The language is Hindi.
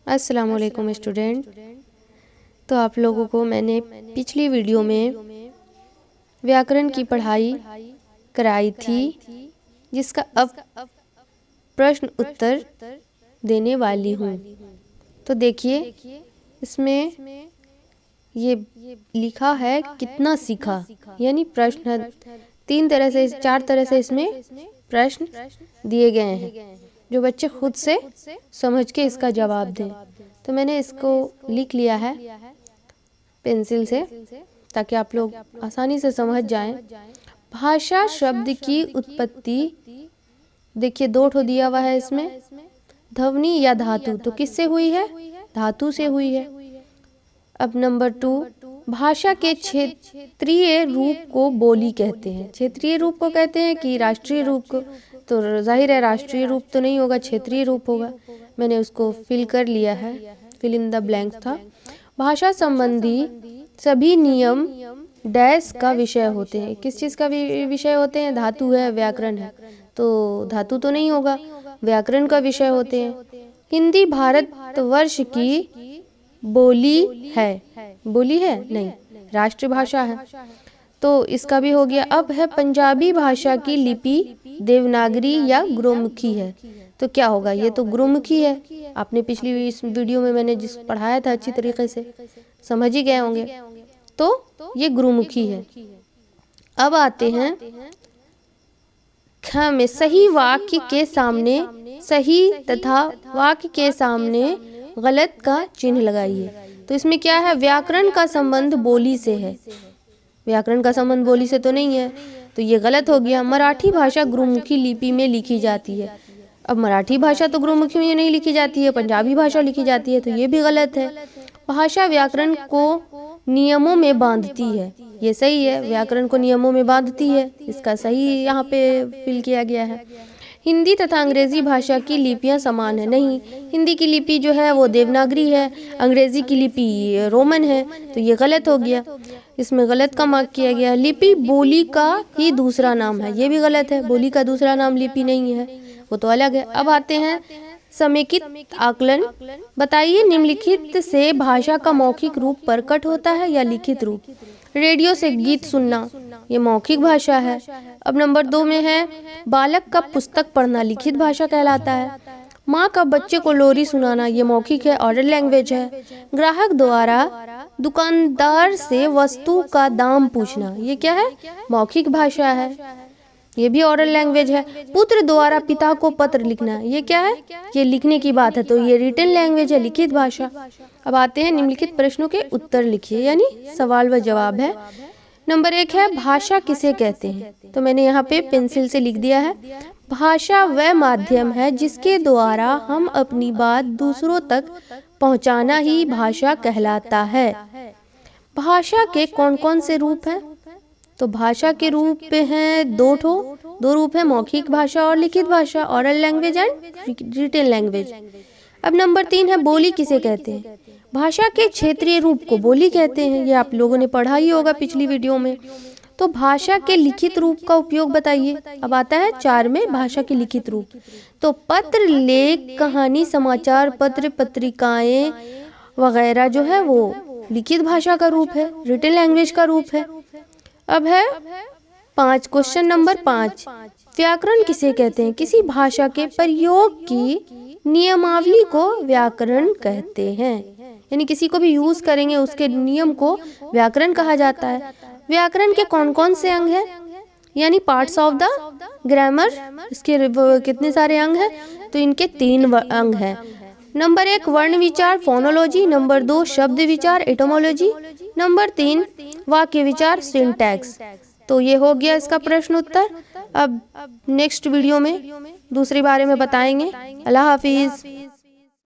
अस्सलामुअलैकुम स्टूडेंट। तो आप लोगों को मैंने पिछली वीडियो में व्याकरण की पढ़ाई कराई थी, जिसका अब प्रश्न उत्तर देने वाली हूँ। तो देखिए, इसमें ये लिखा है कितना सीखा, यानी प्रश्न चार तरह से इसमें प्रश्न दिए गए हैं, जो बच्चे खुद से समझ के इसका जवाब दें। तो मैंने इसको लिख लिया है पेंसिल से, ताकि आप लोग आसानी से समझ जाएं। भाषा शब्द की उत्पत्ति, देखिए दो ठो दिया हुआ है इसमें, ध्वनि या धातु। तो किससे हुई है? धातु से हुई है। अब नंबर 2, भाषा के क्षेत्रीय रूप को बोली कहते हैं। क्षेत्रीय रूप को कहते हैं कि राष्ट्रीय रूप को? तो जाहिर है राष्ट्रीय रूप तो नहीं होगा, क्षेत्रीय रूप होगा। मैंने उसको फिल कर लिया है, फिल इन द ब्लैंक था। भाषा संबंधी सभी नियम डैश का विषय होते हैं। किस चीज़ का विषय होते हैं? धातु है, व्याकरण है, तो धातु तो नहीं होगा, व्याकरण का विषय होते हैं। हिंदी भारतवर्ष की बोली है। बोली है नहीं, राष्ट्रभाषा है, तो इसका भी हो गया। अब है पंजाबी भाषा की लिपि देवनागरी या गुरुमुखी है। तो क्या होगा? ये तो गुरुमुखी है। आपने पिछली इस वीडियो में मैंने जिस पढ़ाया था अच्छी तरीके से समझ ही गए होंगे। तो ये गुरुमुखी है। अब आते हैं ख में, सही वाक्य के सामने सही तथा वाक्य के सामने गलत का चिन्ह लगाइए। तो इसमें क्या है? व्याकरण का संबंध बोली से है। व्याकरण का संबंध बोली से तो नहीं है, तो ये गलत हो गया। मराठी भाषा गुरुमुखी लिपि में लिखी जाती है। अब मराठी भाषा तो गुरुमुखी में नहीं लिखी जाती है, पंजाबी भाषा लिखी जाती है, तो ये भी गलत है। भाषा व्याकरण को नियमों में बांधती है, ये सही है, व्याकरण को नियमों में बांधती है, इसका सही यहाँ पे फिल किया गया है। हिंदी तथा अंग्रेजी भाषा की लिपियां समान है। नहीं, हिंदी की लिपि जो है वो देवनागरी है, अंग्रेजी की लिपि रोमन है, तो ये गलत हो गया, इसमें गलत का मार्क किया गया। लिपि बोली का ही दूसरा नाम है, ये भी गलत है, बोली का दूसरा नाम लिपि नहीं है, वो तो अलग है। अब आते हैं समेकित आकलन। बताइए, निम्नलिखित से भाषा का मौखिक रूप प्रकट होता है या लिखित रूप? रेडियो से गीत सुनना, ये मौखिक भाषा है। अब नंबर 2 में है बालक का पुस्तक पढ़ना, लिखित भाषा कहलाता है। माँ का बच्चे को लोरी सुनाना, ये मौखिक है, ऑरल लैंग्वेज है। ग्राहक द्वारा दुकानदार से वस्तु का दाम पूछना, ये क्या है? मौखिक भाषा है, ये भी ऑरल लैंग्वेज है। पुत्र द्वारा पिता को पत्र लिखना, ये क्या है? ये लिखने की बात है, तो ये रिटन लैंग्वेज है, लिखित भाषा। अब आते हैं निम्नलिखित प्रश्नों के उत्तर लिखिए, यानी सवाल व जवाब है। नंबर 1 है भाषा किसे कहते हैं? तो मैंने यहाँ पे पेंसिल से लिख दिया है, भाषा वह माध्यम है जिसके द्वारा हम अपनी बात दूसरों तक पहुँचाना ही भाषा कहलाता है। भाषा के कौन कौन से रूप हैं? तो भाषा के रूप हैं दो रूप है, मौखिक भाषा और लिखित भाषा, oral language and written language. अब नंबर 3 है बोली किसे कहते हैं? भाषा के क्षेत्रीय रूप को बोली कहते हैं, ये आप लोगों ने पढ़ा ही होगा पिछली वीडियो में। तो भाषा के लिखित रूप का उपयोग बताइए। अब आता है 4 में भाषा के लिखित रूप। तो पत्र, लेख, कहानी, समाचार पत्र, पत्रिकाएं वगैरह जो है वो लिखित भाषा का रूप है, रिटन लैंग्वेज का रूप है। अब है 5, क्वेश्चन नंबर 5, व्याकरण किसे कहते हैं? किसी भाषा के प्रयोग की नियमावली को व्याकरण कहते हैं, यानी किसी को भी यूज करेंगे उसके नियम को व्याकरण कहा जाता है। व्याकरण के कौन कौन से अंग हैं, यानी पार्ट्स ऑफ द ग्रामर, इसके कितने सारे अंग हैं? तो इनके 3 अंग हैं। नंबर 1 वर्ण विचार फोनोलॉजी, नंबर 2 शब्द विचार एटोमोलॉजी, नंबर 3 वाक्य विचार सिंटैक्स। तो ये हो गया इसका प्रश्न उत्तर। अब नेक्स्ट वीडियो में दूसरे बारे में बताएंगे। अल्लाह हाफिज।